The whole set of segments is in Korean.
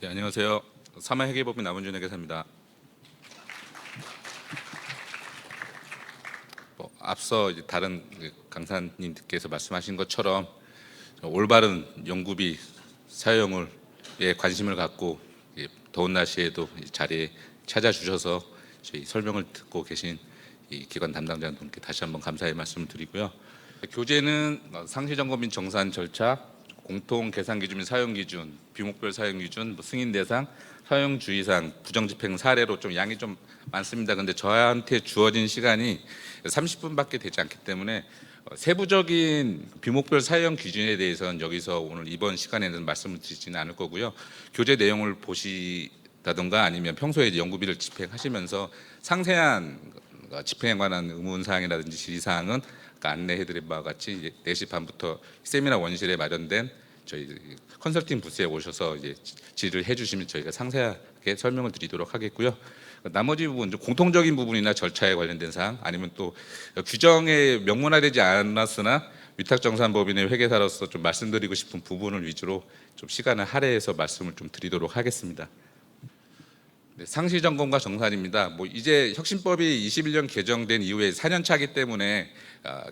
네, 안녕하세요. 사마회계법인 남은준 회계사입니다. 앞서 이제 다른 강사님들께서 말씀하신 것처럼 올바른 연구비 사용에 관심을 갖고 더운 날씨에도 이 자리에 찾아주셔서 저희 설명을 듣고 계신 이 기관 담당자분께 다시 한번 감사의 말씀을 드리고요. 교재는 상시점검 및 정산 절차, 공통 계산 기준 및 사용 기준, 비목별 사용 기준, 승인 대상, 사용 주의사항, 부정 집행 사례로 좀 양이 좀 많습니다. 근데 저한테 주어진 시간이 30분밖에 되지 않기 때문에 세부적인 비목별 사용 기준에 대해서는 여기서 오늘 이번 시간에는 말씀을 드리지는 않을 거고요. 교재 내용을 보시다든가 아니면 평소에 연구비를 집행하시면서 상세한 집행에 관한 의문사항이라든지 질의사항은 안내해드린 바와 같이 이제 4시 반부터 세미나 원실에 마련된 저희 컨설팅 부스에 오셔서 이제 질의를 해주시면 저희가 상세하게 설명을 드리도록 하겠고요. 나머지 부분, 공통적인 부분이나 절차에 관련된 사항, 아니면 또 규정에 명문화되지 않았으나 위탁정산법인의 회계사로서 좀 말씀드리고 싶은 부분을 위주로 좀 시간을 할애해서 말씀을 좀 드리도록 하겠습니다. 네, 상시 점검과 정산입니다. 이제 혁신법이 21년 개정된 이후에 4년 차기 때문에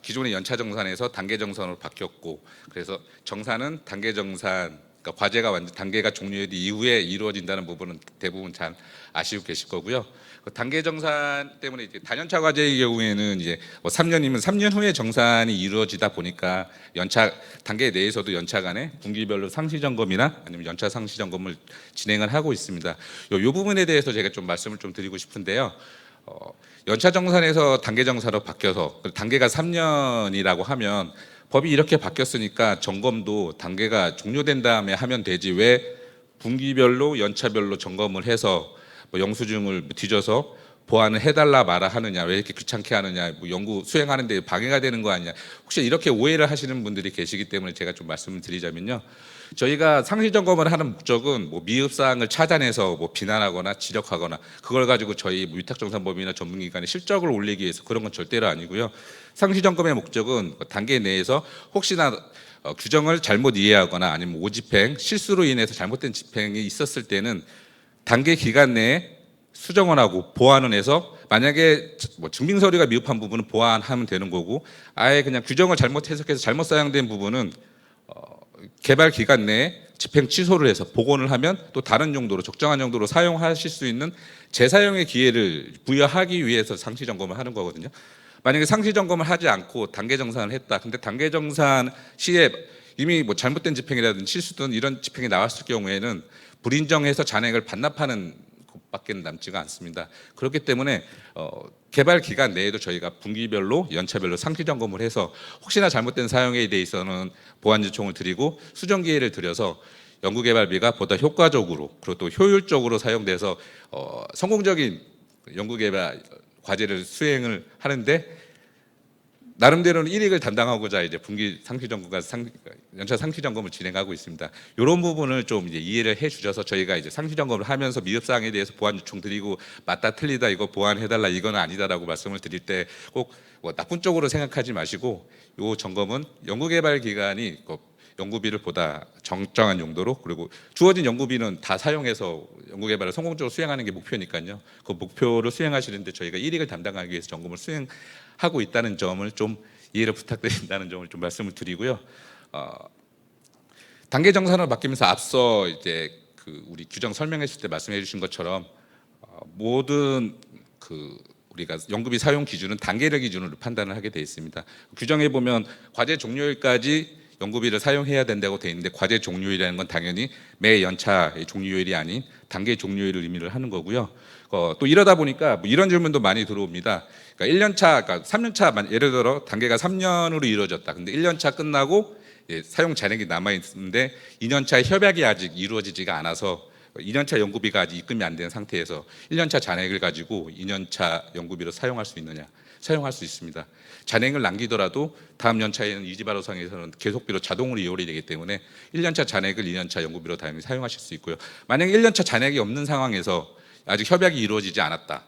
기존의 연차 정산에서 단계 정산으로 바뀌었고, 그래서 정산은 단계 정산, 그러니까 과제가 완전 단계가 종료된 이후에 이루어진다는 부분은 대부분 잘 아시고 계실 거고요. 단계 정산 때문에 이제 단연차 과제의 경우에는 이제 3년이면 3년 후에 정산이 이루어지다 보니까 연차 단계 내에서도 연차 간에 분기별로 상시 점검이나 아니면 연차 상시 점검을 진행을 하고 있습니다. 요 부분에 대해서 제가 좀 말씀을 좀 드리고 싶은데요. 연차 정산에서 단계 정산으로 바뀌어서 단계가 3년이라고 하면 법이 이렇게 바뀌었으니까 점검도 단계가 종료된 다음에 하면 되지 왜 분기별로 연차별로 점검을 해서 영수증을 뒤져서 보완을 해달라 말아 하느냐, 왜 이렇게 귀찮게 하느냐, 연구 수행하는데 방해가 되는 거 아니냐, 혹시 이렇게 오해를 하시는 분들이 계시기 때문에 제가 좀 말씀을 드리자면요, 저희가 상시 점검을 하는 목적은 미흡 사항을 찾아내서 비난하거나 지적하거나 그걸 가지고 저희 위탁정산법인이나 전문기관의 실적을 올리기 위해서 그런 건 절대로 아니고요. 상시 점검의 목적은 단계 내에서 혹시나 규정을 잘못 이해하거나 아니면 오집행, 실수로 인해서 잘못된 집행이 있었을 때는 단계 기간 내에 수정을 하고 보완을 해서, 만약에 증빙 서류가 미흡한 부분은 보완하면 되는 거고, 아예 그냥 규정을 잘못 해석해서 잘못 사용된 부분은 개발 기간 내에 집행 취소를 해서 복원을 하면 또 다른 용도로 적정한 용도로 사용하실 수 있는 재사용의 기회를 부여하기 위해서 상시 점검을 하는 거거든요. 만약에 상시 점검을 하지 않고 단계 정산을 했다. 근데 단계 정산 시에 이미 잘못된 집행이라든지 실수든 이런 집행이 나왔을 경우에는 불인정해서 잔액을 반납하는 것밖에 남지가 않습니다. 그렇기 때문에 개발 기간 내에도 저희가 분기별로 연차별로 상시 점검을 해서 혹시나 잘못된 사용에 대해서는 보완 요청을 드리고 수정 기회를 드려서 연구개발비가 보다 효과적으로 그리고 또 효율적으로 사용돼서 성공적인 연구개발 과제를 수행을 하는데 나름대로는 이익을 담당하고자 이제 분기 상시 점검과 연차 상시 점검을 진행하고 있습니다. 이런 부분을 좀 이제 이해를 해주셔서 저희가 이제 상시 점검을 하면서 미흡 사항에 대해서 보완 요청 드리고 맞다 틀리다 이거 보완해달라 이거는 아니다라고 말씀을 드릴 때 꼭 나쁜 쪽으로 생각하지 마시고, 이 점검은 연구개발 기관이 연구비를 보다 정정한 용도로, 그리고 주어진 연구비는 다 사용해서 연구개발을 성공적으로 수행하는 게 목표니까요. 그 목표를 수행하시는데 저희가 이익을 담당하기 위해서 점검을 수행하고 있다는 점을 좀 이해를 부탁드린다는 점을 좀 말씀을 드리고요. 단계 정산으로 바뀌면서 앞서 이제 우리 규정 설명했을 때 말씀해 주신 것처럼 모든 우리가 연구비 사용 기준은 단계를 기준으로 판단을 하게 되어 있습니다. 규정에 보면 과제 종료일까지 연구비를 사용해야 된다고 되어 있는데, 과제 종료일이라는 건 당연히 매 연차의 종료일이 아닌 단계 종료일을 의미를 하는 거고요. 또 이러다 보니까 이런 질문도 많이 들어옵니다. 그러니까 1년차, 그러니까 3년차, 예를 들어 단계가 3년으로 이루어졌다. 근데 1년차 끝나고 사용 잔액이 남아 있는데 2년차 협약이 아직 이루어지지가 않아서 2년차 연구비가 아직 입금이 안 된 상태에서 1년차 잔액을 가지고 2년차 연구비로 사용할 수 있느냐? 사용할 수 있습니다. 잔액을 남기더라도 다음 연차에는 이지바로상에서는 계속비로 자동으로 이월이 되기 때문에 1년차 잔액을 2년차 연구비로 당연히 사용하실 수 있고요. 만약에 1년차 잔액이 없는 상황에서 아직 협약이 이루어지지 않았다.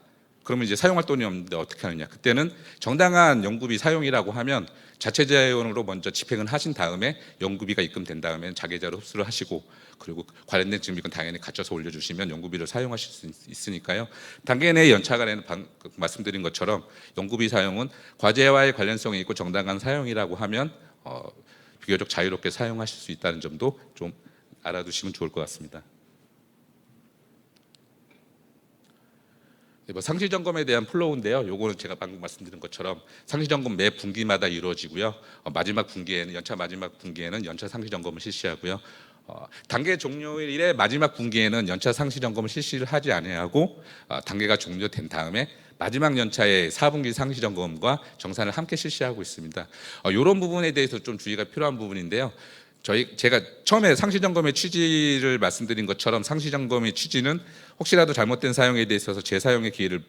그러면 이제 사용할 돈이 없는데 어떻게 하느냐? 그때는 정당한 연구비 사용이라고 하면 자체 자원으로 먼저 집행을 하신 다음에 연구비가 입금된 다음에 자계좌로 흡수를 하시고, 그리고 관련된 증빙은 당연히 갖춰서 올려주시면 연구비를 사용하실 수 있으니까요. 단계 내 연차 간에는 말씀드린 것처럼 연구비 사용은 과제와의 관련성이 있고 정당한 사용이라고 하면 비교적 자유롭게 사용하실 수 있다는 점도 좀 알아두시면 좋을 것 같습니다. 뭐 상시 점검에 대한 플로우인데요. 요거는 제가 방금 말씀드린 것처럼 상시 점검 매 분기마다 이루어지고요. 마지막 분기에는 연차 마지막 분기에는 연차 상시 점검을 실시하고요. 단계 종료일의 마지막 분기에는 연차 상시 점검을 실시를 하지 아니하고 단계가 종료된 다음에 마지막 연차의 4분기 상시 점검과 정산을 함께 실시하고 있습니다. 이런 부분에 대해서 좀 주의가 필요한 부분인데요. 제가 처음에 상시 점검의 취지를 말씀드린 것처럼 상시 점검의 취지는 혹시라도 잘못된 사용에 대해서 재사용의 기회를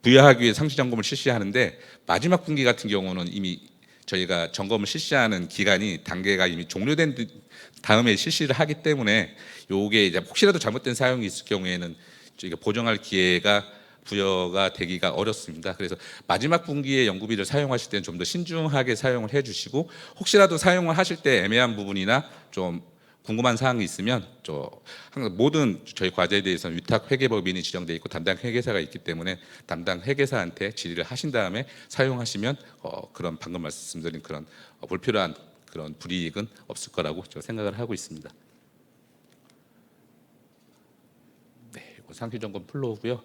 부여하기 위해 상시 점검을 실시하는데, 마지막 분기 같은 경우는 이미 저희가 점검을 실시하는 기간이 단계가 이미 종료된 다음에 실시를 하기 때문에 요게 이제 혹시라도 잘못된 사용이 있을 경우에는 저희가 보정할 기회가 부여가 되기가 어렵습니다. 그래서 마지막 분기에 연구비를 사용하실 때는 좀 더 신중하게 사용을 해주시고, 혹시라도 사용을 하실 때 애매한 부분이나 좀 궁금한 사항이 있으면 항상 모든 저희 과제에 대해서는 위탁 회계법인이 지정돼 있고 담당 회계사가 있기 때문에 담당 회계사한테 질의를 하신 다음에 사용하시면 그런 방금 말씀드린 그런 불필요한 그런 불이익은 없을 거라고 제가 생각을 하고 있습니다. 네, 이거 상시 점검 플로우고요.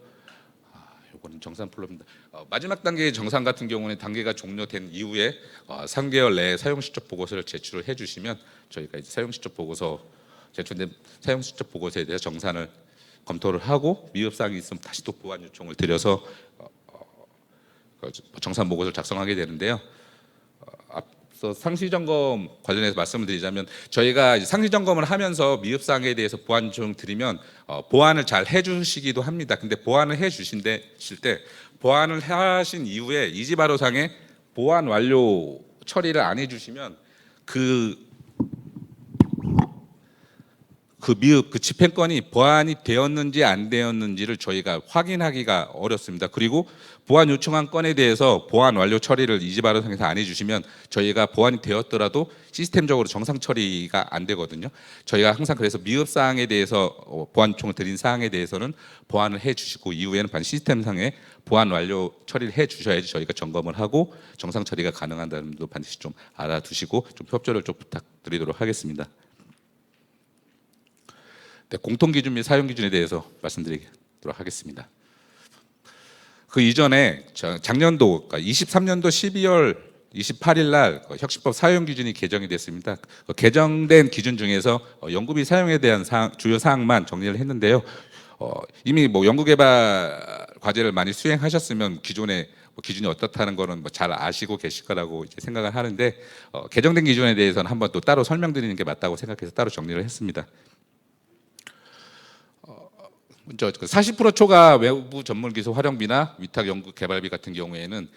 이거는 정산 플로우입니다. 마지막 단계의 정산 같은 경우는 단계가 종료된 이후에 3개월 내에 사용 실적 보고서를 제출을 해주시면 저희가 이제 사용 실적 보고서 제출된 사용 실적 보고서에 대해서 정산을 검토를 하고 미흡 사항이 있으면 다시 또 보완 요청을 드려서 정산 보고서를 작성하게 되는데요. 앞서 상시 점검 관련해서 말씀을 드리자면 저희가 상시 점검을 하면서 미흡 사항에 대해서 보완 요청 드리면 보완을 잘 해주시기도 합니다. 근데 보완을 해주실 때 보완을 하신 이후에 이지바로상에 보완 완료 처리를 안 해주시면 그 미흡 그 집행권이 보완이 되었는지 안 되었는지를 저희가 확인하기가 어렵습니다. 그리고 보완 요청한 건에 대해서 보완 완료 처리를 이지바로상에서 안 해주시면 저희가 보완이 되었더라도 시스템적으로 정상 처리가 안 되거든요. 저희가 항상 그래서 미흡 사항에 대해서 보완 요청을 드린 사항에 대해서는 보완을 해주시고 이후에는 반드시 시스템상에 보완 완료 처리를 해주셔야지 저희가 점검을 하고 정상 처리가 가능한다는 점도 반드시 좀 알아두시고 좀 협조를 좀 부탁드리도록 하겠습니다. 네, 공통기준 및 사용기준에 대해서 말씀드리도록 하겠습니다. 그 이전에 작년도 그러니까 23년도 12월 28일 날 혁신법 사용기준이 개정이 됐습니다. 개정된 기준 중에서 연구비 사용에 대한 주요 사항만 정리를 했는데요. 이미 뭐 연구개발 과제를 많이 수행하셨으면 기존에 기준이 어떻다는 거는 잘 아시고 계실 거라고 이제 생각을 하는데 개정된 기준에 대해서는 한번 또 따로 설명드리는 게 맞다고 생각해서 따로 정리를 했습니다. 40% 초과 외부 전문 기술 활용비나 위탁 연구 개발비 같은 경우에는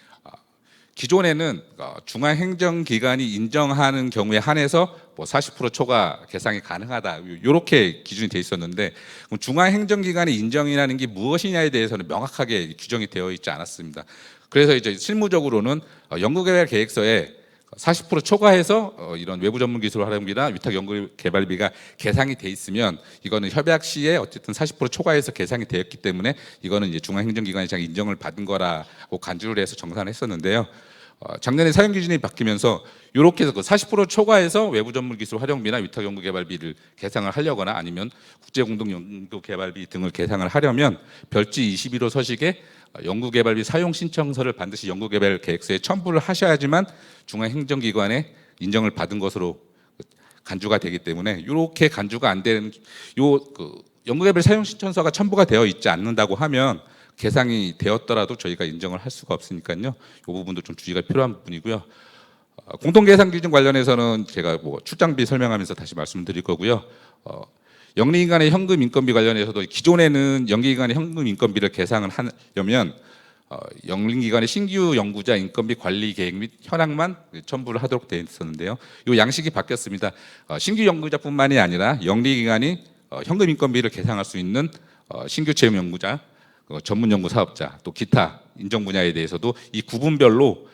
기존에는 중앙행정기관이 인정하는 경우에 한해서 40% 초과 계상이 가능하다 이렇게 기준이 돼 있었는데 중앙행정기관의 인정이라는 게 무엇이냐에 대해서는 명확하게 규정이 되어 있지 않았습니다. 그래서 이제 실무적으로는 연구개발 계획서에 40% 초과해서 이런 외부 전문 기술 활용비나 위탁 연구 개발비가 계상이 돼 있으면 이거는 협약 시에 어쨌든 40% 초과해서 계상이 되었기 때문에 이거는 이제 중앙행정기관이 인정을 받은 거라고 간주를 해서 정산했었는데요. 작년에 사용 기준이 바뀌면서 이렇게 해서 40% 초과해서 외부 전문 기술 활용비나 위탁 연구 개발비를 계상을 하려거나 아니면 국제 공동 연구 개발비 등을 계상을 하려면 별지 21호 서식에 연구개발비 사용 신청서를 반드시 연구개발 계획서에 첨부를 하셔야지만 중앙행정기관의 인정을 받은 것으로 간주가 되기 때문에 이렇게 간주가 안 되는 연구개발 사용 신청서가 첨부가 되어 있지 않는다고 하면 계상이 되었더라도 저희가 인정을 할 수가 없으니까요. 이 부분도 좀 주의가 필요한 부분이고요. 공통계산 기준 관련해서는 제가 출장비 설명하면서 다시 말씀드릴 거고요. 영리기관의 현금 인건비 관련해서도 기존에는 영리기관의 현금 인건비를 계상을 하려면 영리기관의 신규 연구자 인건비 관리 계획 및 현황만 첨부를 하도록 되어 있었는데요. 이 양식이 바뀌었습니다. 신규 연구자뿐만이 아니라 영리기관이 현금 인건비를 계상할 수 있는 신규 채용 연구자, 전문 연구 사업자, 또 기타 인정 분야에 대해서도 이 구분별로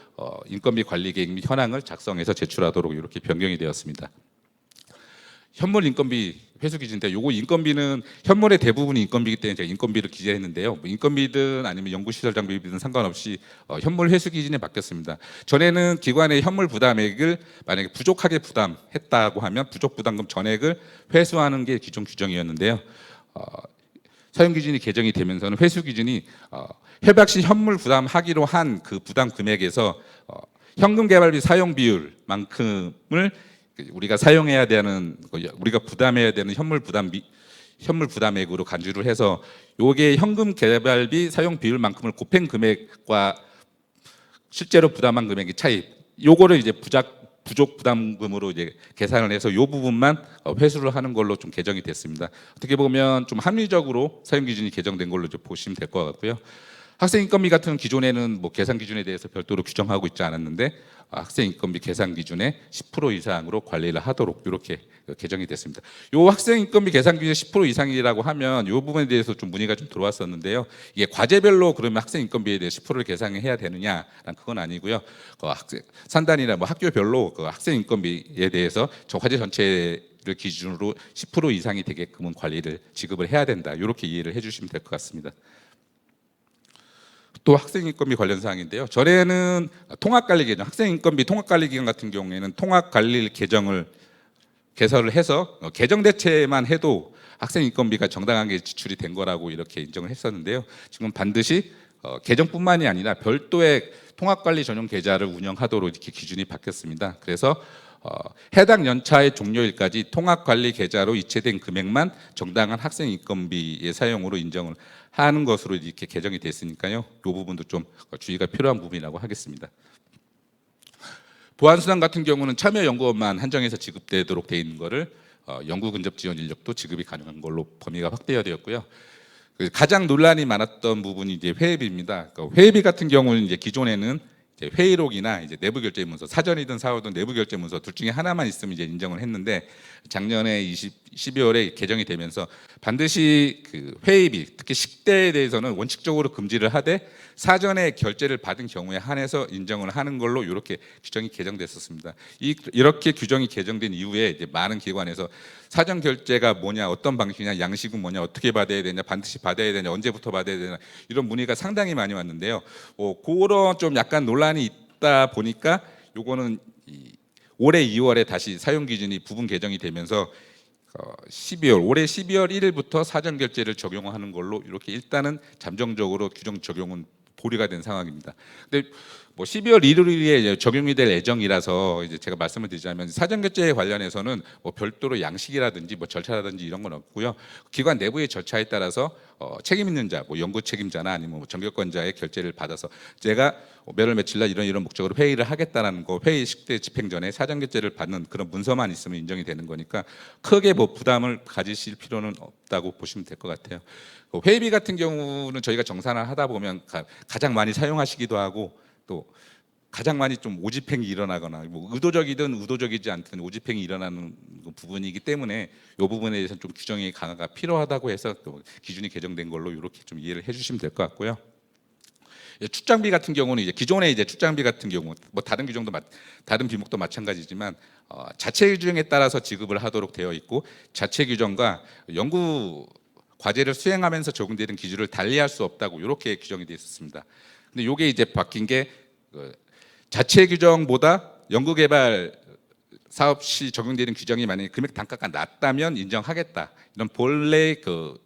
인건비 관리 계획 및 현황을 작성해서 제출하도록 이렇게 변경이 되었습니다. 현물 인건비 회수 기준인데, 요거 인건비는 현물의 대부분이 인건비이기 때문에 제가 인건비를 기재했는데요. 뭐 인건비든 아니면 연구시설 장비비든 상관없이 현물 회수 기준이 바뀌었습니다. 전에는 기관의 현물 부담액을 만약에 부족하게 부담했다고 하면 부족 부담금 전액을 회수하는 게 기존 규정이었는데요. 사용 기준이 개정이 되면서는 회수 기준이 협약 시 현물 부담하기로 한 그 부담 금액에서 현금 개발비 사용 비율만큼을 우리가 사용해야 되는, 우리가 부담해야 되는 현물 부담액으로 간주를 해서 요게 현금 개발비 사용 비율만큼을 곱한 금액과 실제로 부담한 금액의 차이, 요거를 이제 부족 부담금으로 이제 계산을 해서 요 부분만 회수를 하는 걸로 좀 개정이 됐습니다. 어떻게 보면 좀 합리적으로 사용 기준이 개정된 걸로 좀 보시면 될 것 같고요. 학생 인건비 같은 기존에는 뭐 계산 기준에 대해서 별도로 규정하고 있지 않았는데, 학생 인건비 계산 기준의 10% 이상으로 관리를 하도록 이렇게 개정이 됐습니다. 요 학생 인건비 계산 기준 10% 이상이라고 하면 요 부분에 대해서 좀 문의가 좀 들어왔었는데요. 이게 과제별로 그러면 학생 인건비에 대해 10%를 계산해야 되느냐란 그건 아니고요. 학생 산단이나 뭐 학교별로 그 학생 인건비에 대해서 저 과제 전체를 기준으로 10% 이상이 되게끔은 관리를 지급을 해야 된다. 이렇게 이해를 해주시면 될 것 같습니다. 또 학생 인건비 관련 사항인데요. 전에는 통합관리 계정, 학생 인건비 통합관리 기간 같은 경우에는 통합관리 계정을 개설을 해서 계정 대체만 해도 학생 인건비가 정당하게 지출이 된 거라고 이렇게 인정을 했었는데요. 지금 반드시 계정뿐만이 아니라 별도의 통합관리 전용 계좌를 운영하도록 이렇게 기준이 바뀌었습니다. 그래서 해당 연차의 종료일까지 통합관리 계좌로 이체된 금액만 정당한 학생 인건비의 사용으로 인정을 하는 것으로 이렇게 개정이 됐으니까요. 이 부분도 좀 주의가 필요한 부분이라고 하겠습니다. 보안수당 같은 경우는 참여 연구원만 한정해서 지급되도록 돼 있는 거를 연구 근접 지원 인력도 지급이 가능한 걸로 범위가 확대되었고요. 가장 논란이 많았던 부분이 이제 회의비입니다. 회의비 같은 경우는 이제 기존에는 이제 회의록이나 이제 내부 결제 문서, 사전이든 사후든 내부 결제 문서 둘 중에 하나만 있으면 이제 인정을 했는데, 작년에 12월에 개정이 되면서 반드시 그 회의비, 특히 식대에 대해서는 원칙적으로 금지를 하되 사전에 결제를 받은 경우에 한해서 인정을 하는 걸로 이렇게 규정이 개정됐었습니다. 이렇게 규정이 개정된 이후에 이제 많은 기관에서 사전 결제가 뭐냐, 어떤 방식이냐, 양식은 뭐냐, 어떻게 받아야 되냐, 반드시 받아야 되냐, 언제부터 받아야 되냐, 이런 문의가 상당히 많이 왔는데요. 그런 좀 약간 논란이 있다 보니까 요거는 올해 2월에 다시 사용 기준이 부분 개정이 되면서 올해 12월 1일부터 사전 결제를 적용하는 걸로 이렇게 일단은 잠정적으로 규정 적용은 보류가 된 상황입니다. 근데 뭐 12월 1일에 적용이 될 예정이라서 이제 제가 말씀을 드리자면, 사전 결제에 관련해서는 뭐 별도로 양식이라든지 뭐 절차라든지 이런 건 없고요. 기관 내부의 절차에 따라서 책임 있는 자, 뭐 연구 책임자나 아니면 뭐 전결권자의 결제를 받아서 제가 몇월 며칠 날 이런 목적으로 회의를 하겠다라는 거, 회의 식대 집행 전에 사전 결제를 받는 그런 문서만 있으면 인정이 되는 거니까 크게 뭐 부담을 가지실 필요는 없다고 보시면 될 것 같아요. 회의비 같은 경우는 저희가 정산을 하다 보면 가장 많이 사용하시기도 하고, 또 가장 많이 좀 오집행이 일어나거나 뭐 의도적이든 의도적이지 않든 오집행이 일어나는 부분이기 때문에 이 부분에 대해서는 좀 규정의 강화가 필요하다고 해서 또 기준이 개정된 걸로 이렇게 좀 이해를 해주시면 될 것 같고요. 출장비 같은 경우는 이제 기존의 이제 출장비 같은 경우 뭐 다른 규정도 다른 비목도 마찬가지지만 자체 규정에 따라서 지급을 하도록 되어 있고, 자체 규정과 연구 과제를 수행하면서 적용되는 기준을 달리할 수 없다고 이렇게 규정이 되어 있었습니다. 근데 이게 이제 바뀐 게 자체 규정보다 연구개발 사업 시 적용되는 규정이 만약에 금액 단가가 낮다면 인정하겠다, 이런 본래 그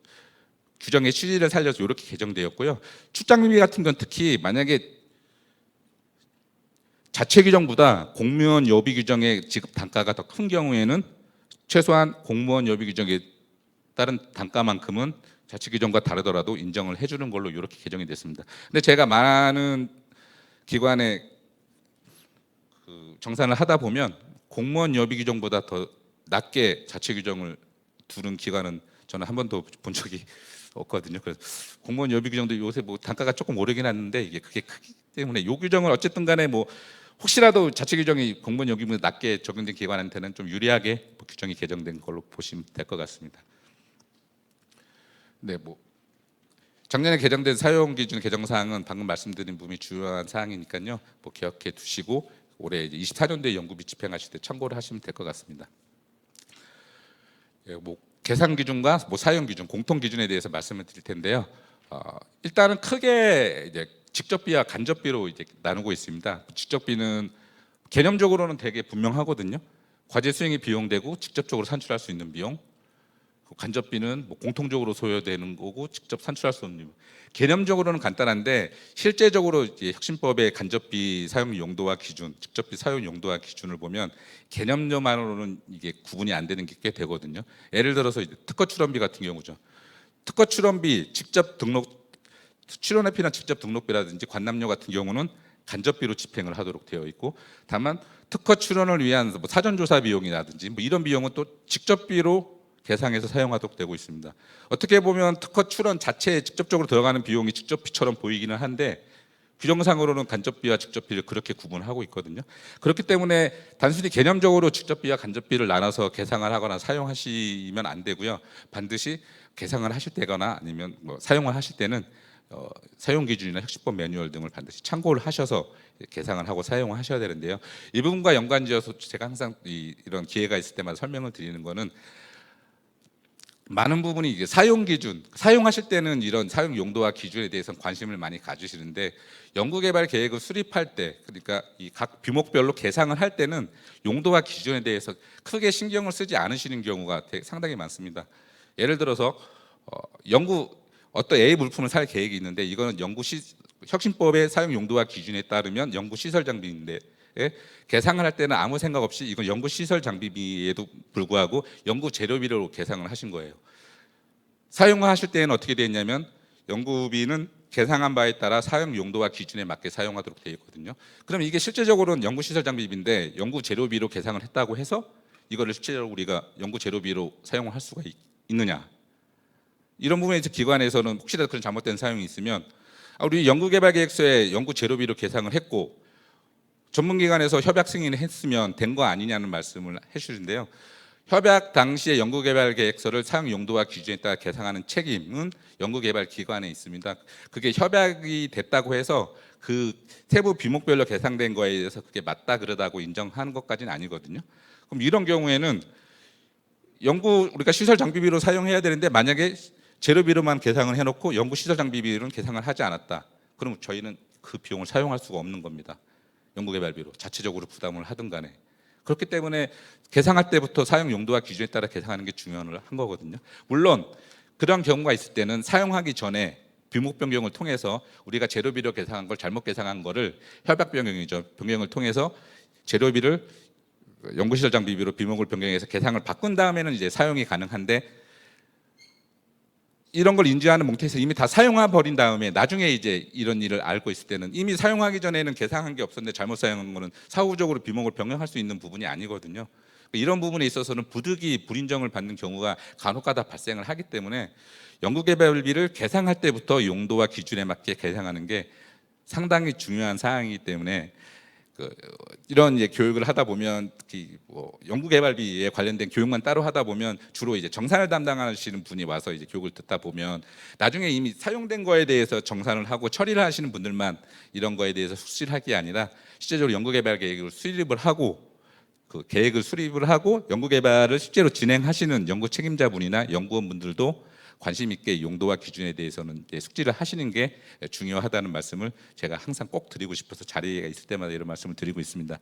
규정의 취지를 살려서 이렇게 개정되었고요. 출장비 같은 건 특히 만약에 자체 규정보다 공무원 여비 규정의 지급 단가가 더 큰 경우에는 최소한 공무원 여비 규정에 따른 단가만큼은 자체 규정과 다르더라도 인정을 해주는 걸로 이렇게 개정이 됐습니다. 근데 제가 많은 기관에 정산을 하다 보면 공무원 여비 규정보다 더 낮게 자체 규정을 두는 기관은 저는 한 번도 본 적이 없거든요. 그래서 공무원 여비 규정도 요새 뭐 단가가 조금 오르긴 하는데 이게 그게 크기 때문에 이 규정을 어쨌든 간에 뭐 혹시라도 자체 규정이 공무원 여비보다 낮게 적용된 기관한테는 좀 유리하게 규정이 개정된 걸로 보시면 될 것 같습니다. 네, 뭐 작년에 개정된 사용 기준 개정 사항은 방금 말씀드린 부분이 중요한 사항이니까요. 뭐 기억해 두시고 올해 이제 24년도에 연구비 집행하실 때 참고를 하시면 될 것 같습니다. 예, 뭐 계산 기준과 뭐 사용 기준, 공통 기준에 대해서 말씀을 드릴 텐데요. 일단은 크게 이제 직접비와 간접비로 이제 나누고 있습니다. 직접비는 개념적으로는 되게 분명하거든요. 과제 수행에 비용되고 직접적으로 산출할 수 있는 비용. 간접비는 뭐 공통적으로 소요되는 거고 직접 산출할 수 없는 비용. 개념적으로는 간단한데 실제적으로 이제 혁신법의 간접비 사용 용도와 기준, 직접비 사용 용도와 기준을 보면 개념만으로는 이게 구분이 안 되는 게 꽤 되거든요. 예를 들어서 이제 특허 출원비 같은 경우죠. 특허 출원비, 직접 등록 출원회비나 직접 등록비라든지 관람료 같은 경우는 간접비로 집행을 하도록 되어 있고, 다만 특허 출원을 위한 뭐 사전조사 비용이라든지 뭐 이런 비용은 또 직접비로 계상해서 사용하도록 되고 있습니다. 어떻게 보면 특허 출원 자체에 직접적으로 들어가는 비용이 직접비처럼 보이기는 한데 규정상으로는 간접비와 직접비를 그렇게 구분하고 있거든요. 그렇기 때문에 단순히 개념적으로 직접비와 간접비를 나눠서 계상을 하거나 사용하시면 안 되고요. 반드시 계상을 하실 때거나 아니면 뭐 사용을 하실 때는 사용 기준이나 혁신법 매뉴얼 등을 반드시 참고를 하셔서 계상을 하고 사용을 하셔야 되는데요. 이 부분과 연관지어서 제가 항상 이런 기회가 있을 때마다 설명을 드리는 거는 많은 부분이 이제 사용 기준, 사용하실 때는 이런 사용 용도와 기준에 대해서 관심을 많이 가지시는데 연구개발 계획을 수립할 때, 그러니까 이 각 비목별로 계상을 할 때는 용도와 기준에 대해서 크게 신경을 쓰지 않으시는 경우가 상당히 많습니다. 예를 들어서 어떤 A 물품을 살 계획이 있는데 이거는 혁신법의 사용 용도와 기준에 따르면 연구 시설 장비인데 계상을 할 때는 아무 생각 없이 이건 연구 시설 장비비에도 불구하고 연구 재료비로 계상을 하신 거예요. 사용하실 때는 어떻게 되어 있냐면 연구비는 계상한 바에 따라 사용 용도와 기준에 맞게 사용하도록 되어 있거든요. 그럼 이게 실제적으로는 연구 시설 장비비인데 연구 재료비로 계상을 했다고 해서 이거를 실제적으로 우리가 연구 재료비로 사용을 할 수가 있느냐? 이런 부분에서 기관에서는 혹시라도 그런 잘못된 사용이 있으면 우리 연구개발계획서에 연구 재료비로 계상을 했고 전문기관에서 협약 승인을 했으면 된 거 아니냐는 말씀을 해주시는데요. 협약 당시에 연구개발계획서를 사용 용도와 기준에 따라 계상하는 책임은 연구개발기관에 있습니다. 그게 협약이 됐다고 해서 그 세부 비목별로 계상된 거에 대해서 그게 맞다 그러다고 인정하는 것까지는 아니거든요. 그럼 이런 경우에는 우리가 시설 장비비로 사용해야 되는데 만약에 재료비로만 계상을 해놓고 연구 시설 장비비로는 계상을 하지 않았다. 그럼 저희는 그 비용을 사용할 수가 없는 겁니다. 연구개발비로 자체적으로 부담을 하든 간에. 그렇기 때문에 계상할 때부터 사용 용도와 기준에 따라 계상하는 게 중요한 거거든요. 물론 그런 경우가 있을 때는 사용하기 전에 비목 변경을 통해서 우리가 재료비로 계상한 걸 잘못 계상한 거를 협약 변경이죠. 변경을 통해서 재료비를 연구시설 장비비로 비목을 변경해서 계상을 바꾼 다음에는 이제 사용이 가능한데 이런 걸 인지하는 몽태에서 이미 다 사용해 버린 다음에 나중에 이제 이런 일을 알고 있을 때는 이미 사용하기 전에는 계상한 게 없었는데 잘못 사용한 거는 사후적으로 비목을 변경할 수 있는 부분이 아니거든요. 이런 부분에 있어서는 부득이 불인정을 받는 경우가 간혹가다 발생을 하기 때문에 연구개발비를 계상할 때부터 용도와 기준에 맞게 계상하는 게 상당히 중요한 사항이기 때문에 이런 이제 교육을 하다 보면 특히 뭐 연구개발비에 관련된 교육만 따로 하다 보면 주로 이제 정산을 담당하시는 분이 와서 이제 교육을 듣다 보면 나중에 이미 사용된 거에 대해서 정산을 하고 처리를 하시는 분들만 이런 거에 대해서 숙지를 할 게 아니라 실제적으로 연구개발 계획을 수립을 하고 그 계획을 수립을 하고 연구개발을 실제로 진행하시는 연구 책임자분이나 연구원분들도 관심 있게 용도와 기준에 대해서는 숙지를 하시는 게 중요하다는 말씀을 제가 항상 꼭 드리고 싶어서 자리가 있을 때마다 이런 말씀을 드리고 있습니다.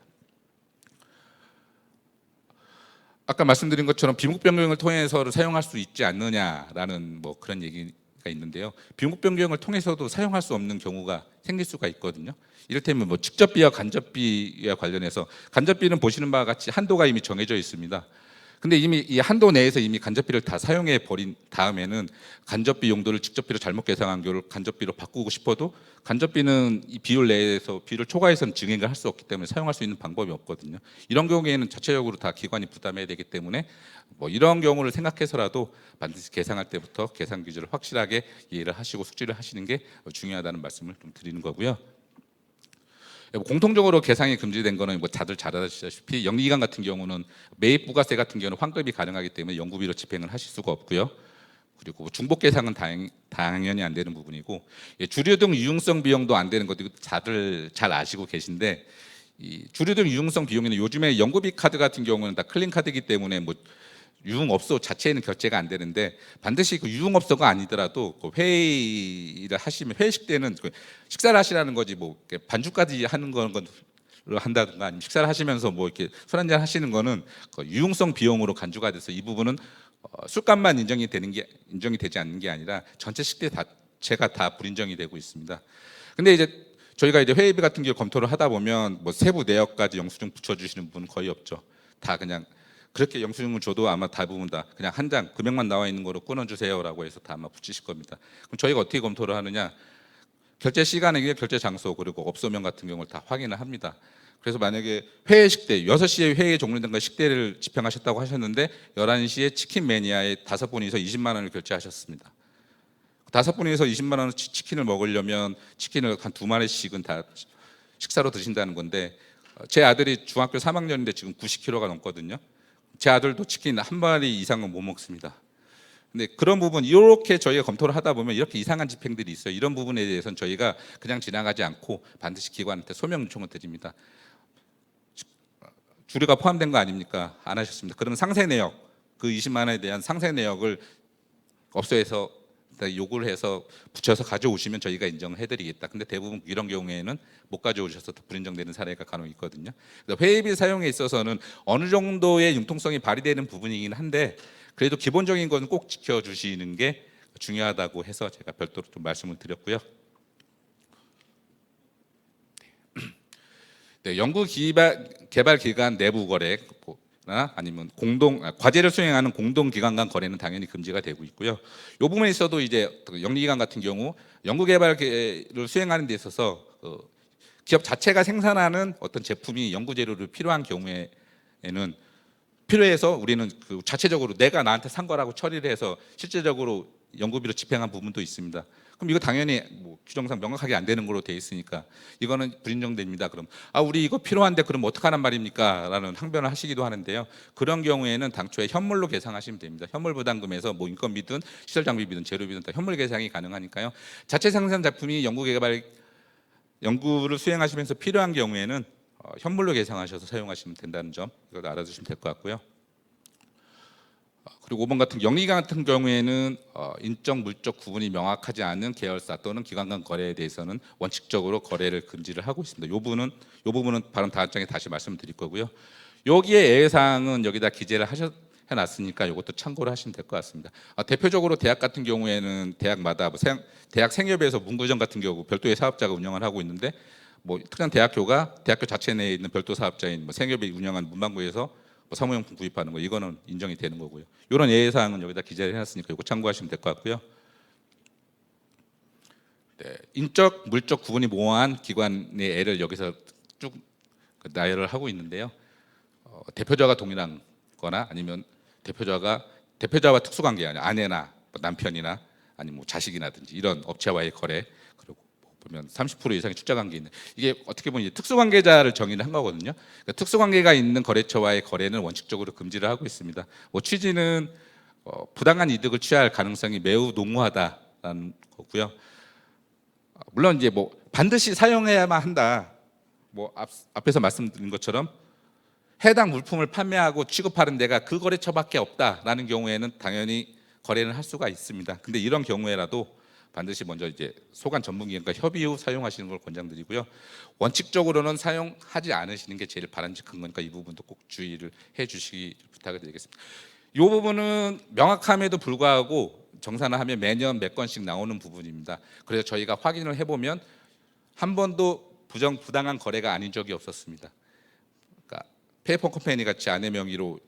아까 말씀드린 것처럼 비목 변경을 통해서 사용할 수 있지 않느냐라는 뭐 그런 얘기가 있는데요. 비목 변경을 통해서도 사용할 수 없는 경우가 생길 수가 있거든요. 이를테면 뭐 직접비와 간접비와 관련해서 간접비는 보시는 바와 같이 한도가 이미 정해져 있습니다. 근데 이미 이 한도 내에서 이미 간접비를 다 사용해 버린 다음에는 간접비 용도를 직접비로 잘못 계상한 경우를 간접비로 바꾸고 싶어도 간접비는 이 비율 내에서 비율을 초과해서는 증액을 할 수 없기 때문에 사용할 수 있는 방법이 없거든요. 이런 경우에는 자체적으로 다 기관이 부담해야 되기 때문에 뭐 이런 경우를 생각해서라도 반드시 계상할 때부터 계상 기준을 확실하게 이해를 하시고 숙지를 하시는 게 중요하다는 말씀을 좀 드리는 거고요. 공통적으로 계상이 금지된 거는 뭐 다들 잘 아시다시피 영리기관 같은 경우는 매입 부가세 같은 경우는 환급이 가능하기 때문에 연구비로 집행을 하실 수가 없고요. 그리고 뭐 중복 계상은 당연히 안 되는 부분이고, 주류 등 유용성 비용도 안 되는 것도 다들 잘 아시고 계신데, 이 주류 등 유용성 비용에는 요즘에 연구비 카드 같은 경우는 다 클린 카드이기 때문에 뭐 유흥업소 자체에는 결제가 안 되는데, 반드시 그 유흥업소가 아니더라도 그 회의를 하시면 회식 때는 그 식사를 하시라는 거지, 뭐 이렇게 반주까지 하는 건 한다든가 아니면 식사를 하시면서 뭐 이렇게 술 한잔 하시는 거는 그 유흥성 비용으로 간주가 돼서 이 부분은 술값만 인정이 되지 않는 게 아니라 전체 식대 자체가 다 불인정이 되고 있습니다. 근데 이제 저희가 이제 회의비 같은 경우 검토를 하다 보면 뭐 세부 내역까지 영수증 붙여주시는 분은 거의 없죠. 다 그냥 그렇게 영수증을 줘도 아마 대부분 다 그냥 한 장 금액만 나와 있는 거로 끊어주세요라고 해서 다 아마 붙이실 겁니다. 그럼 저희가 어떻게 검토를 하느냐? 결제 시간에 결제 장소 그리고 업소명 같은 경우를 다 확인을 합니다. 그래서 만약에 회의 식대 6시에 회의 종료된 거 식대를 집행하셨다고 하셨는데 11시에 치킨 매니아에 5분이서 20만 원을 결제하셨습니다. 5분이서 20만 원 치킨을 먹으려면 치킨을 한 2마리씩은 다 식사로 드신다는 건데, 제 아들이 중학교 3학년인데 지금 90kg가 넘거든요. 제 아들도 치킨 한 마리 이상은 못 먹습니다. 근데 그런 부분 이렇게 저희가 검토를 하다 보면 이렇게 이상한 집행들이 있어요. 이런 부분에 대해서는 저희가 그냥 지나가지 않고 반드시 기관한테 소명 요청을 드립니다. 주류가 포함된 거 아닙니까? 안 하셨습니다. 그러면 상세 내역, 그 20만 원에 대한 상세 내역을 업소에서 요구를 해서 붙여서 가져오시면 저희가 인정을 해드리겠다. 근데 대부분 이런 경우에는 못 가져오셔서 불인정되는 사례가 간혹 있거든요. 그래서 회의비 사용에 있어서는 어느 정도의 융통성이 발휘되는 부분이긴 한데, 그래도 기본적인 건 꼭 지켜주시는 게 중요하다고 해서 제가 별도로 좀 말씀을 드렸고요. 네, 연구 개발 기관 내부 거래나 아니면 과제를 수행하는 공동 기관 간 거래는 당연히 금지가 되고 있고요. 이 부분에 있어도 이제 영리기관 같은 경우 연구 개발을 수행하는 데 있어서 기업 자체가 생산하는 어떤 제품이 연구 재료로 필요한 경우에는 필요해서 우리는 그 자체적으로 내가 나한테 산 거라고 처리를 해서 실제적으로 연구비로 집행한 부분도 있습니다. 그럼 이거 당연히 뭐 규정상 명확하게 안 되는 걸로 돼 있으니까 이거는 불인정됩니다. 그럼 우리 이거 필요한데 그럼 어떡하란 말입니까? 라는 항변을 하시기도 하는데요. 그런 경우에는 당초에 현물로 계상하시면 됩니다. 현물 부담금에서 뭐 인건비든 시설 장비비든 재료비든 다 현물 계상이 가능하니까요. 자체 생산 작품이 연구를 수행하시면서 필요한 경우에는 현물로 계상하셔서 사용하시면 된다는 점 이걸 알아두시면 될 것 같고요. 그리고 5번 같은 영리기관 같은 경우에는 인적 물적 구분이 명확하지 않은 계열사 또는 기관 간 거래에 대해서는 원칙적으로 거래를 금지를 하고 있습니다. 이 부분은 발언 다음 장에 다시 말씀드릴 거고요. 여기에 예외사항은 여기다 기재를 해놨으니까 이것도 참고를 하시면 될 것 같습니다. 대표적으로 대학 같은 경우에는 대학마다 대학 생협에서 문구점 같은 경우 별도의 사업자가 운영을 하고 있는데, 뭐 특정 대학교가 대학교 자체 내에 있는 별도 사업자인 뭐 생협이 운영한 문방구에서 뭐 사무용품 구입하는 거, 이거는 인정이 되는 거고요. 이런 예외 사항은 여기다 기재를 해놨으니까 이거 참고하시면 될 것 같고요. 네, 인적 물적 구분이 모호한 기관의 애를 여기서 쭉 나열을 하고 있는데요. 대표자가 동일한거나 아니면 대표자와 특수관계 아니라 아내나 남편이나 아니면 뭐 자식이나든지 이런 업체와의 거래, 그리고 보면 30% 이상의 출자 관계 있는, 이게 어떻게 보면 이제 특수관계자를 정의를 한 거거든요. 그러니까 특수관계가 있는 거래처와의 거래는 원칙적으로 금지를 하고 있습니다. 뭐 취지는 부당한 이득을 취할 가능성이 매우 농후하다라는 거고요. 물론 이제 뭐 반드시 사용해야만 한다. 뭐 앞에서 말씀드린 것처럼 해당 물품을 판매하고 취급하는 데가 그 거래처밖에 없다라는 경우에는 당연히 거래는 할 수가 있습니다. 근데 이런 경우에라도 반드시 먼저 이제 소관 전문기관과 협의 후 사용하시는 걸 권장드리고요. 원칙적으로는 사용하지 않으시는 게 제일 바람직한 거니까 이 부분도 꼭 주의를 해주시기 부탁을 드리겠습니다. 이 부분은 명확함에도 불구하고 정산을 하면 매년 몇 건씩 나오는 부분입니다. 그래서 저희가 확인을 해보면 한 번도 부당한 거래가 아닌 적이 없었습니다. 그러니까 페이퍼 컴퍼니 같이 아내 명의로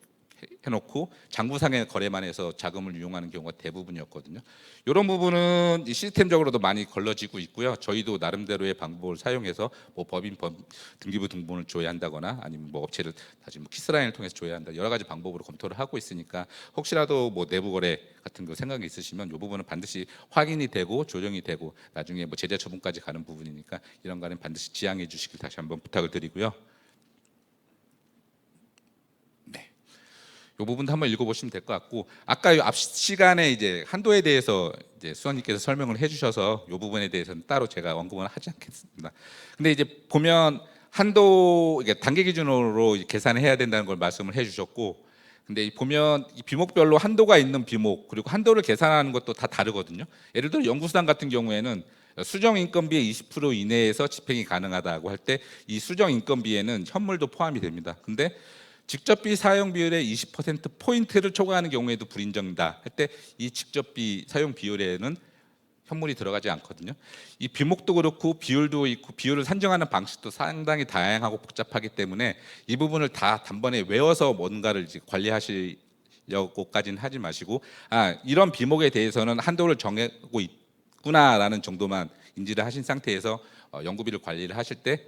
해놓고 장부상의 거래만 해서 자금을 유용하는 경우가 대부분이었거든요. 이런 부분은 시스템적으로도 많이 걸러지고 있고요. 저희도 나름대로의 방법을 사용해서 뭐 법인 등기부 등본을 조회한다거나 아니면 뭐 업체를 다시 뭐 키스라인을 통해서 조회한다, 여러 가지 방법으로 검토를 하고 있으니까 혹시라도 뭐 내부 거래 같은 거 생각이 있으시면 이 부분은 반드시 확인이 되고 조정이 되고 나중에 뭐 제재 처분까지 가는 부분이니까 이런 거는 반드시 지양해 주시길 다시 한번 부탁을 드리고요. 이 부분도 한번 읽어보시면 될 것 같고, 아까 앞 시간에 이제 한도에 대해서 이제 수석님께서 설명을 해주셔서 이 부분에 대해서는 따로 제가 언급은 하지 않겠습니다. 근데 이제 보면 한도 이게 단계 기준으로 계산을 해야 된다는 걸 말씀을 해주셨고, 근데 보면 이 비목별로 한도가 있는 비목 그리고 한도를 계산하는 것도 다 다르거든요. 예를 들어 연구수당 같은 경우에는 수정 인건비의 20% 이내에서 집행이 가능하다고 할 때 이 수정 인건비에는 현물도 포함이 됩니다. 근데 직접비 사용 비율의 20% 포인트를 초과하는 경우에도 불인정이다 할 때 이 직접비 사용 비율에는 현물이 들어가지 않거든요. 이 비목도 그렇고 비율도 있고 비율을 산정하는 방식도 상당히 다양하고 복잡하기 때문에 이 부분을 다 단번에 외워서 뭔가를 이제 관리하시려고까지는 하지 마시고, 이런 비목에 대해서는 한도를 정하고 있구나라는 정도만 인지를 하신 상태에서 연구비를 관리를 하실 때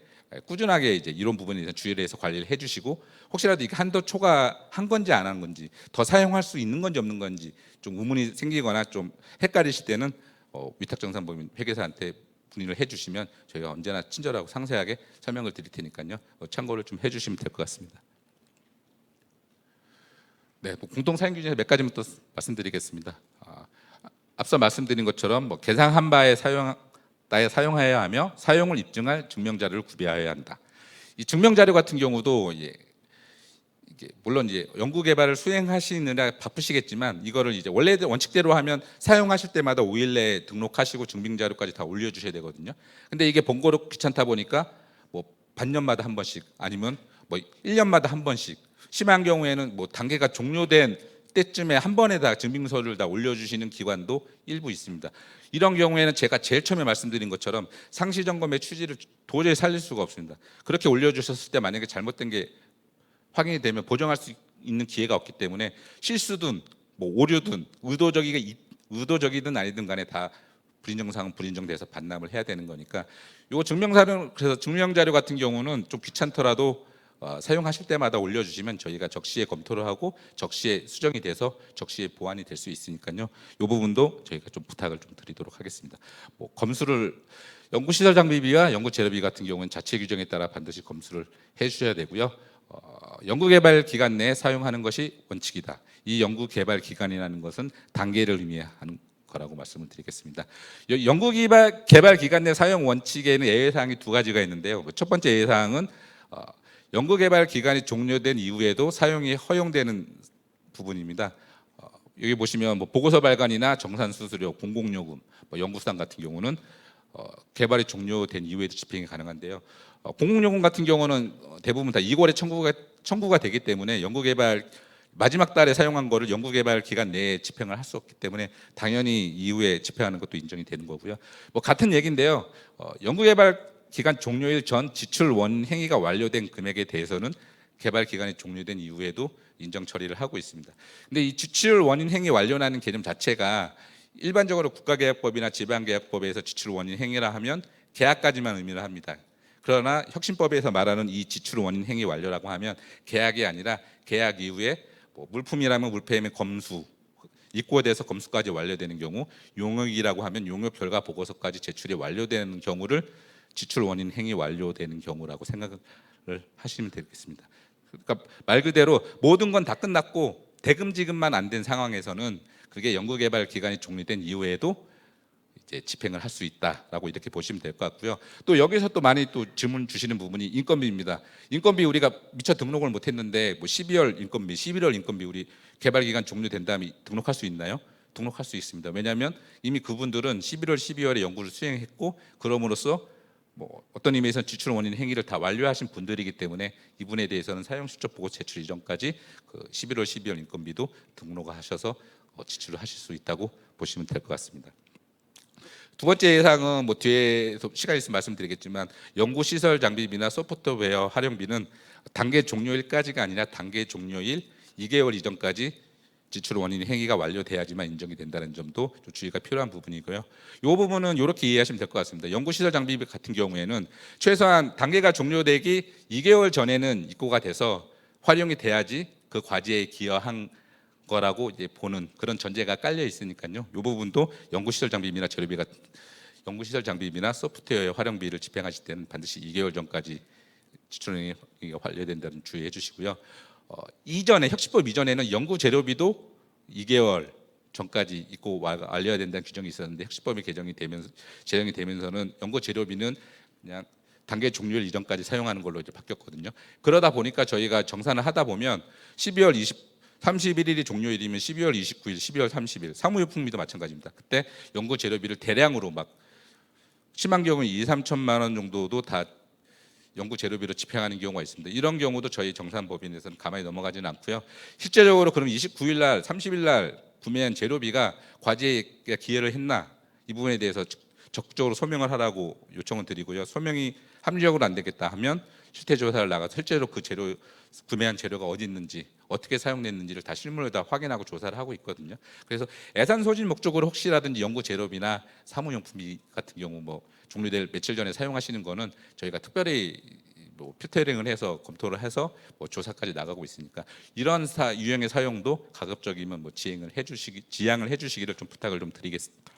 꾸준하게 이제 이런 부분에 대해서 주의를 해서 관리를 해주시고, 혹시라도 이게 한도 초과한 건지 안 한 건지, 더 사용할 수 있는 건지 없는 건지 좀 의문이 생기거나 좀 헷갈리실 때는 위탁정산법인 회계사한테 문의를 해주시면 저희가 언제나 친절하고 상세하게 설명을 드릴 테니까요. 참고를 좀 해주시면 될 것 같습니다. 네, 공동 사용 규정에서 몇 가지만 또 말씀드리겠습니다. 앞서 말씀드린 것처럼 계상한 바에 사용하여야 하며 사용을 입증할 증명 자료를 구비하여야 한다. 이 증명 자료 같은 경우도 이게 물론 이제 연구 개발을 수행하시느라 바쁘시겠지만 이거를 이제 원래 원칙대로 하면 사용하실 때마다 5일 내에 등록하시고 증빙 자료까지 다 올려주셔야 되거든요. 근데 이게 번거롭고 귀찮다 보니까 뭐 반년마다 한 번씩 아니면 뭐 1년마다 한 번씩, 심한 경우에는 뭐 단계가 종료된 때쯤에 한 번에 다 증빙서를 다 올려주시는 기관도 일부 있습니다. 이런 경우에는 제가 제일 처음에 말씀드린 것처럼 상시 점검의 취지를 도저히 살릴 수가 없습니다. 그렇게 올려주셨을 때 만약에 잘못된 게 확인이 되면 보정할 수 있는 기회가 없기 때문에 실수든 뭐 오류든 의도적이든 아니든 간에 다 불인정사항은 불인정돼서 반납을 해야 되는 거니까, 요 증명자료, 그래서 증명자료 같은 경우는 좀 귀찮더라도 사용하실 때마다 올려주시면 저희가 적시에 검토를 하고 적시에 수정이 돼서 적시에 보완이 될 수 있으니까요. 이 부분도 저희가 좀 부탁을 좀 드리도록 하겠습니다. 뭐 검수를 연구시설 장비비와 연구재료비 같은 경우는 자체 규정에 따라 반드시 검수를 해주셔야 되고요. 연구개발 기간 내에 사용하는 것이 원칙이다. 이 연구개발 기간이라는 것은 단계를 의미하는 거라고 말씀을 드리겠습니다. 연구개발 기간 내 사용 원칙에는 예외사항이 두 가지가 있는데요. 첫 번째 예외사항은 연구개발 기간이 종료된 이후에도 사용이 허용되는 부분입니다. 여기 보시면 뭐 보고서 발간이나 정산수수료, 공공요금, 연구수당 같은 경우는 개발이 종료된 이후에도 집행이 가능한데요. 공공요금 같은 경우는 대부분 다 2월에 청구가 되기 때문에 연구개발 마지막 달에 사용한 거를 연구개발 기간 내에 집행을 할 수 없기 때문에 당연히 이후에 집행하는 것도 인정이 되는 거고요. 뭐 같은 얘기인데요. 연구개발 기간 종료일 전 지출 원인 행위가 완료된 금액에 대해서는 개발 기간이 종료된 이후에도 인정 처리를 하고 있습니다. 근데 이 지출 원인 행위 완료라는 개념 자체가 일반적으로 국가계약법이나 지방계약법에서 지출 원인 행위라 하면 계약까지만 의미를 합니다. 그러나 혁신법에서 말하는 이 지출 원인 행위 완료라고 하면 계약이 아니라 계약 이후에 뭐 물품이라면 물품의 검수, 입고돼서 검수까지 완료되는 경우, 용역이라고 하면 용역 결과 보고서까지 제출이 완료되는 경우를 지출 원인 행위 완료되는 경우라고 생각을 하시면 되겠습니다. 그러니까 말 그대로 모든 건 다 끝났고 대금 지급만 안 된 상황에서는 그게 연구개발 기간이 종료된 이후에도 이제 집행을 할 수 있다라고 이렇게 보시면 될 것 같고요. 또 여기서 또 많이 또 질문 주시는 부분이 인건비입니다. 인건비 우리가 미처 등록을 못했는데 뭐 12월 인건비, 11월 인건비 우리 개발 기간 종료된 다음에 등록할 수 있나요? 등록할 수 있습니다. 왜냐하면 이미 그분들은 11월, 12월에 연구를 수행했고 그럼으로써 뭐 어떤 의미에서는 지출 원인 행위를 다 완료하신 분들이기 때문에 이분에 대해서는 사용 실적 보고 제출 이전까지 그 11월, 12월 인건비도 등록을 하셔서 지출을 하실 수 있다고 보시면 될 것 같습니다. 두 번째 예상은 뭐 뒤에 시간 있으면 말씀드리겠지만 연구시설 장비비나 소프트웨어 활용비는 단계 종료일까지가 아니라 단계 종료일 2개월 이전까지 지출 원인 행위가 완료돼야지만 인정이 된다는 점도 좀 주의가 필요한 부분이고요. 이 부분은 이렇게 이해하시면 될 것 같습니다. 연구시설 장비비 같은 경우에는 최소한 단계가 종료되기 2개월 전에는 입고가 돼서 활용이 돼야지 그 과제에 기여한 거라고 이제 보는 그런 전제가 깔려 있으니까요. 이 부분도 연구시설 장비비나 재료비가 연구시설 장비비나 소프트웨어 활용비를 집행하실 때는 반드시 2개월 전까지 지출이 완료된다는 주의해 주시고요. 이전에 혁신법 이전에는 연구 재료비도 2개월 전까지 있고 알려야 된다는 규정이 있었는데 혁신법이 제정이 되면서는 연구 재료비는 그냥 단계 종료일 이전까지 사용하는 걸로 이제 바뀌었거든요. 그러다 보니까 저희가 정산을 하다 보면 12월 31일이 종료일이면 12월 29일, 12월 30일 사무용품비도 마찬가지입니다. 그때 연구 재료비를 대량으로 막 심한 경우는 2, 3천만 원 정도도 다 연구 재료비로 집행하는 경우가 있습니다. 이런 경우도 저희 정산법인에서는 가만히 넘어가지는 않고요. 실제적으로 그럼 29일 날, 30일 날 구매한 재료비가 과제에 기여를 했나 이 부분에 대해서 적극적으로 소명을 하라고 요청을 드리고요. 소명이 합리적으로 안 되겠다 하면 실태 조사를 나가서 실제로 그 구매한 재료가 어디 있는지 어떻게 사용됐는지를 다 실물로 다 확인하고 조사를 하고 있거든요. 그래서 예산 소진 목적으로 혹시라든지 연구 재료비나 사무용품비 같은 경우 뭐 종료될 며칠 전에 사용하시는 거는 저희가 특별히 뭐 필터링을 해서 검토를 해서 뭐 조사까지 나가고 있으니까 이런 유형의 사용도 가급적이면 뭐 지양을 해주시기를 좀 부탁을 좀 드리겠습니다.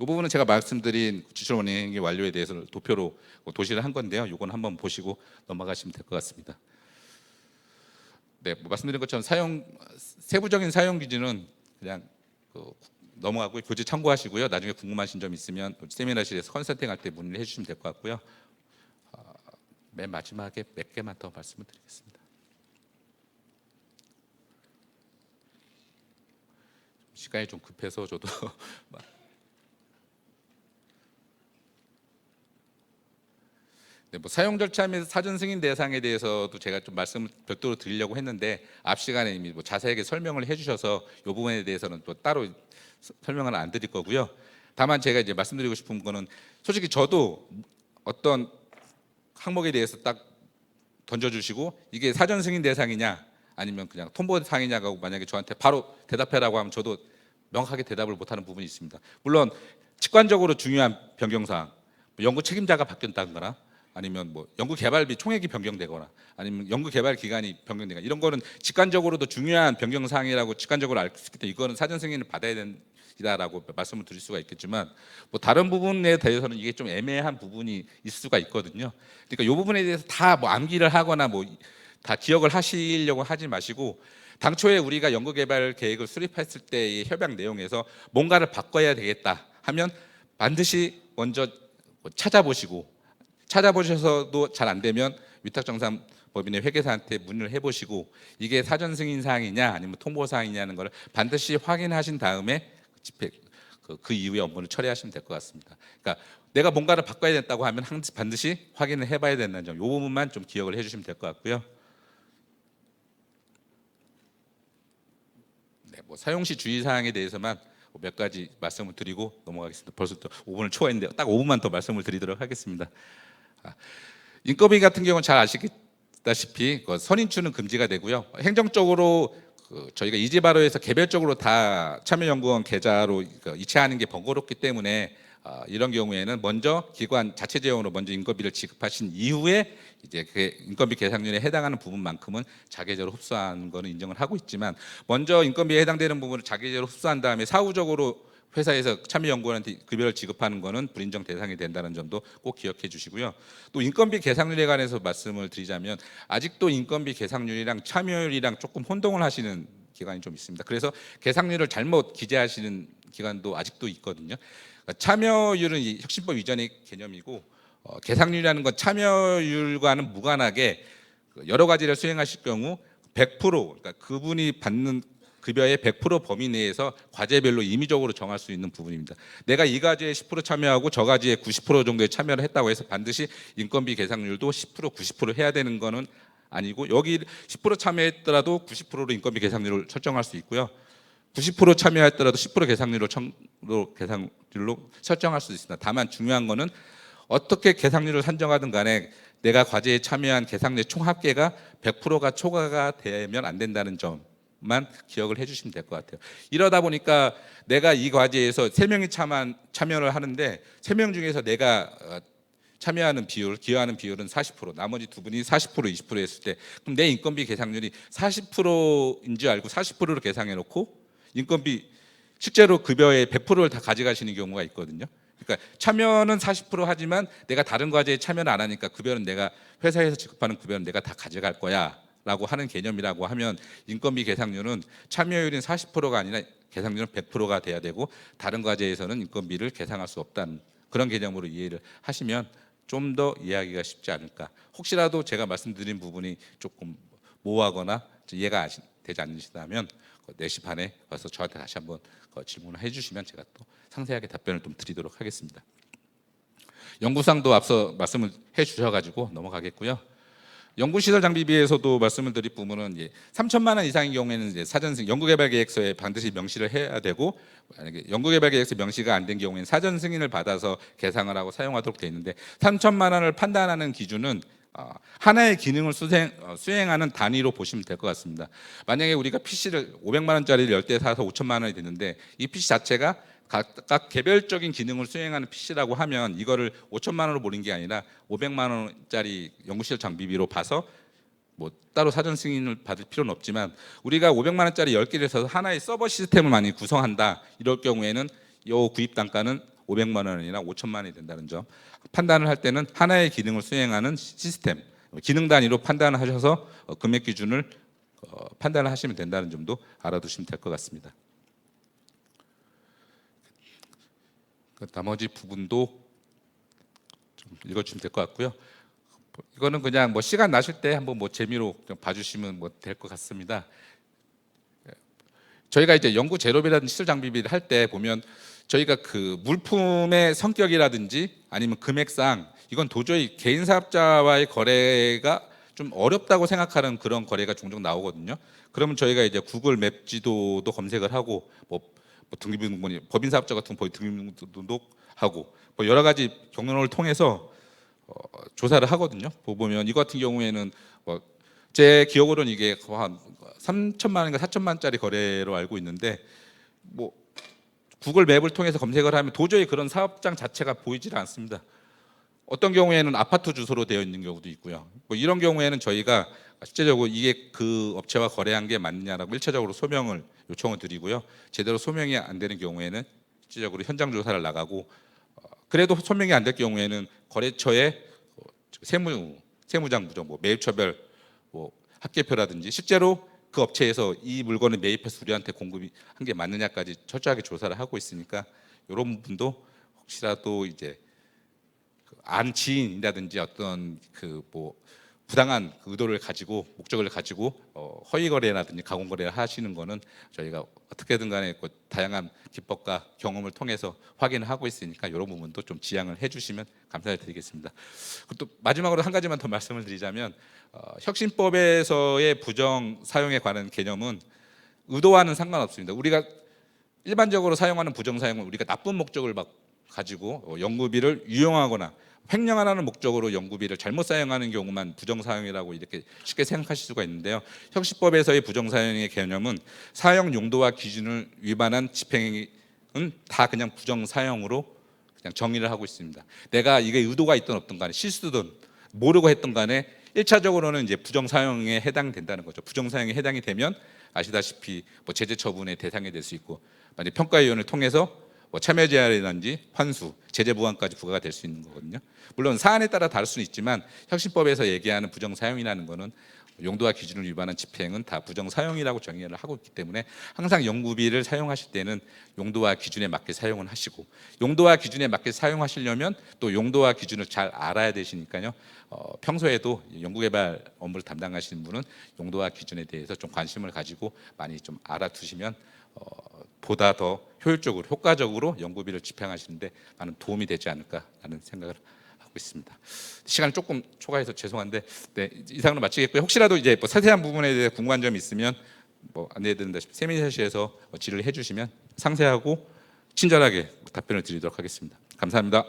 이 부분은 제가 말씀드린 지출원행위 완료에 대해서 도표로 도시를 한 건데요. 이건 한번 보시고 넘어가시면 될 것 같습니다. 네, 뭐 말씀드린 것처럼 세부적인 사용 기준은 그냥 넘어가고 교재 참고하시고요. 나중에 궁금하신 점 있으면 세미나실에서 컨설팅 할 때 문의를 해주시면 될 것 같고요. 맨 마지막에 몇 개만 더 말씀을 드리겠습니다. 시간이 좀 급해서 저도 네, 뭐 사용 절차 및 사전 승인 대상에 대해서도 제가 좀 말씀을 별도로 드리려고 했는데 앞 시간에 이미 뭐 자세하게 설명을 해주셔서 이 부분에 대해서는 또 따로 설명을 안 드릴 거고요. 다만 제가 이제 말씀드리고 싶은 거는 솔직히 저도 어떤 항목에 대해서 딱 던져주시고 이게 사전 승인 대상이냐 아니면 그냥 통보 사항이냐고 만약에 저한테 바로 대답해라고 하면 저도 명확하게 대답을 못하는 부분이 있습니다. 물론 직관적으로 중요한 변경사항, 연구 책임자가 바뀌었다거나 아니면 뭐 연구 개발비 총액이 변경되거나 아니면 연구 개발 기간이 변경되거나 이런 거는 직관적으로도 중요한 변경 사항이라고 직관적으로 알 수 있기 때문에 이거는 사전 승인을 받아야 된다라고 말씀을 드릴 수가 있겠지만 뭐 다른 부분에 대해서는 이게 좀 애매한 부분이 있을 수가 있거든요. 그러니까 이 부분에 대해서 다 뭐 암기를 하거나 뭐 다 기억을 하시려고 하지 마시고 당초에 우리가 연구 개발 계획을 수립했을 때의 협약 내용에서 뭔가를 바꿔야 되겠다 하면 반드시 먼저 찾아보셔서도 잘 안 되면 위탁정산법인의 회계사한테 문의를 해보시고 이게 사전 승인 사항이냐 아니면 통보 사항이냐는 걸 반드시 확인하신 다음에 그 이후의 업무를 처리하시면 될 것 같습니다. 그러니까 내가 뭔가를 바꿔야 된다고 하면 반드시 확인을 해봐야 된다는 점, 이 부분만 좀 기억을 해주시면 될 것 같고요. 네, 뭐 사용시 주의사항에 대해서만 몇 가지 말씀을 드리고 넘어가겠습니다. 벌써 또 5분을 초과했는데 딱 5분만 더 말씀을 드리도록 하겠습니다. 인건비 같은 경우는 잘 아시다시피 선인추는 금지가 되고요. 행정적으로 저희가 이지바로에서 개별적으로 다 참여연구원 계좌로 이체하는 게 번거롭기 때문에 이런 경우에는 먼저 기관 자체 재원으로 먼저 인건비를 지급하신 이후에 이제 그 인건비 계상률에 해당하는 부분만큼은 자계적으로 흡수하는 거는 인정을 하고 있지만 먼저 인건비에 해당되는 부분을 자계적으로 흡수한 다음에 사후적으로 회사에서 참여연구원한테 급여를 지급하는 거는 불인정 대상이 된다는 점도 꼭 기억해 주시고요. 또 인건비 계상률에 관해서 말씀을 드리자면 아직도 인건비 계상률이랑 참여율이랑 조금 혼동을 하시는 기관이 좀 있습니다. 그래서 계상률을 잘못 기재하시는 기관도 아직도 있거든요. 참여율은 혁신법 이전의 개념이고 계상률이라는 건 참여율과는 무관하게 여러 가지를 수행하실 경우 100% 그러니까 그분이 받는 급여의 100% 범위 내에서 과제별로 임의적으로 정할 수 있는 부분입니다. 내가 이 과제에 10% 참여하고 저 과제에 90% 정도의 참여를 했다고 해서 반드시 인건비 계상률도 10% 90% 해야 되는 거는 아니고 여기 10% 참여했더라도 90%로 인건비 계상률을 설정할 수 있고요. 90% 참여했더라도 10% 계상률로 설정할 수 있습니다. 다만 중요한 거는 어떻게 계상률을 산정하든 간에 내가 과제에 참여한 계상률 총 합계가 100%가 초과가 되면 안 된다는 점만 기억을 해주시면 될 것 같아요. 이러다 보니까 내가 이 과제에서 3명이 참여를 하는데 3명 중에서 내가 참여하는 비율, 기여하는 비율은 40%, 나머지 두 분이 40%, 20% 했을 때 그럼 내 인건비 계상률이 40%인 줄 알고 40%로 계상해 놓고 인건비 실제로 급여의 100%를 다 가져가시는 경우가 있거든요. 그러니까 참여는 40% 하지만 내가 다른 과제에 참여를 안 하니까 급여는 내가 회사에서 지급하는 급여는 내가 다 가져갈 거야 라고 하는 개념이라고 하면 인건비 계상률은 참여율인 40%가 아니라 계상률은 100%가 돼야 되고 다른 과제에서는 인건비를 계상할 수 없다는 그런 개념으로 이해를 하시면 좀 더 이해하기가 쉽지 않을까. 혹시라도 제가 말씀드린 부분이 조금 모호하거나 이해가 되지 않으시다면 4시 반에 와서 저한테 다시 한번 질문을 해주시면 제가 또 상세하게 답변을 좀 드리도록 하겠습니다. 연구상도 앞서 말씀을 해주셔가지고 넘어가겠고요. 연구시설 장비비에서도 말씀을 드릴 부분은 3천만 원 이상인 경우에는 이제 사전 연구개발 계획서에 반드시 명시를 해야 되고, 만약에 연구개발 계획서 명시가 안 된 경우에는 사전 승인을 받아서 계상을 하고 사용하도록 되어 있는데 3천만 원을 판단하는 기준은 하나의 기능을 수행하는 단위로 보시면 될 것 같습니다. 만약에 우리가 PC를 500만 원짜리를 10대 사서 5천만 원이 되는데 이 PC 자체가 각각 개별적인 기능을 수행하는 PC라고 하면 이거를 5천만 원으로 보는 게 아니라 500만 원짜리 연구실 장비비로 봐서 뭐 따로 사전 승인을 받을 필요는 없지만, 우리가 500만 원짜리 10개를 사서 하나의 서버 시스템을 많이 구성한다 이럴 경우에는 이 구입 단가는 500만 원이나 5천만 원이 된다는 점, 판단을 할 때는 하나의 기능을 수행하는 시스템 기능 단위로 판단을 하셔서 금액 기준을 판단을 하시면 된다는 점도 알아두시면 될 것 같습니다. 나머지 부분도 좀 읽어주시면 될 것 같고요. 이거는 그냥 뭐 시간 나실 때 한번 뭐 재미로 봐주시면 뭐 될 것 같습니다. 저희가 이제 연구 재료비라든지 시설 장비비를 할 때 보면 저희가 그 물품의 성격이라든지 아니면 금액상 이건 도저히 개인 사업자와의 거래가 좀 어렵다고 생각하는 그런 거래가 종종 나오거든요. 그러면 저희가 이제 구글 맵 지도도 검색을 하고 뭐 등기부등본이 법인 사업자 같은 법인 등기부등록하고 뭐 여러 가지 경로를 통해서 조사를 하거든요. 보면 이거 같은 경우에는 제 기억으로는 이게 한 3천만 원인가 4천만 원짜리 거래로 알고 있는데, 뭐 구글 맵을 통해서 검색을 하면 도저히 그런 사업장 자체가 보이질 않습니다. 어떤 경우에는 아파트 주소로 되어 있는 경우도 있고요. 뭐 이런 경우에는 저희가 실제적으로 이게 그 업체와 거래한 게 맞느냐라고 1차적으로 소명을 요청을 드리고요. 제대로 소명이 안 되는 경우에는 실제적으로 현장 조사를 나가고, 그래도 소명이 안 될 경우에는 거래처에 세무장 부정, 뭐 매입처별, 뭐 합계표라든지 실제로 그 업체에서 이 물건을 매입해서 우리한테 공급이 한 게 맞느냐까지 철저하게 조사를 하고 있으니까 이런 부분도 혹시라도 이제 안 지인이라든지 어떤 그 뭐 부당한 의도를 가지고 목적을 가지고 허위 거래라든지 가공 거래를 하시는 거는 저희가 어떻게든 간에 그 다양한 기법과 경험을 통해서 확인을 하고 있으니까 이런 부분도 좀 지양을 해주시면 감사드리겠습니다. 또 마지막으로 한 가지만 더 말씀을 드리자면 혁신법에서의 부정 사용에 관한 개념은 의도와는 상관없습니다. 우리가 일반적으로 사용하는 부정 사용은 우리가 나쁜 목적을 가지고 연구비를 유용하거나 횡령하라는 목적으로 연구비를 잘못 사용하는 경우만 부정 사용이라고 이렇게 쉽게 생각하실 수가 있는데요. 혁신법에서의 부정 사용의 개념은 사용 용도와 기준을 위반한 집행은 다 그냥 부정 사용으로 그냥 정의를 하고 있습니다. 내가 이게 의도가 있든 없든 간에 실수든 모르고 했던 간에 1차적으로는 이제 부정 사용에 해당된다는 거죠. 부정 사용에 해당이 되면 아시다시피 뭐 제재 처분의 대상이 될 수 있고, 만약 평가위원을 통해서 뭐 참여 제한이라든지 환수, 제재 부과까지 부과가 될 수 있는 거거든요. 물론 사안에 따라 다를 수는 있지만 혁신법에서 얘기하는 부정 사용이라는 거는 용도와 기준을 위반한 집행은 다 부정 사용이라고 정의를 하고 있기 때문에 항상 연구비를 사용하실 때는 용도와 기준에 맞게 사용을 하시고, 용도와 기준에 맞게 사용하시려면 또 용도와 기준을 잘 알아야 되시니까요. 평소에도 연구개발 업무를 담당하시는 분은 용도와 기준에 대해서 좀 관심을 가지고 많이 좀 알아두시면 보다 더 효율적으로 효과적으로 연구비를 집행하시는데 많은 도움이 되지 않을까라는 생각을 하고 있습니다. 시간을 조금 초과해서 죄송한데 네, 이상으로 마치겠고요. 혹시라도 이제 뭐 세세한 부분에 대해 궁금한 점이 있으면 뭐 안내해드린다시피 세미나실에서 질의를 해주시면 상세하고 친절하게 답변을 드리도록 하겠습니다. 감사합니다.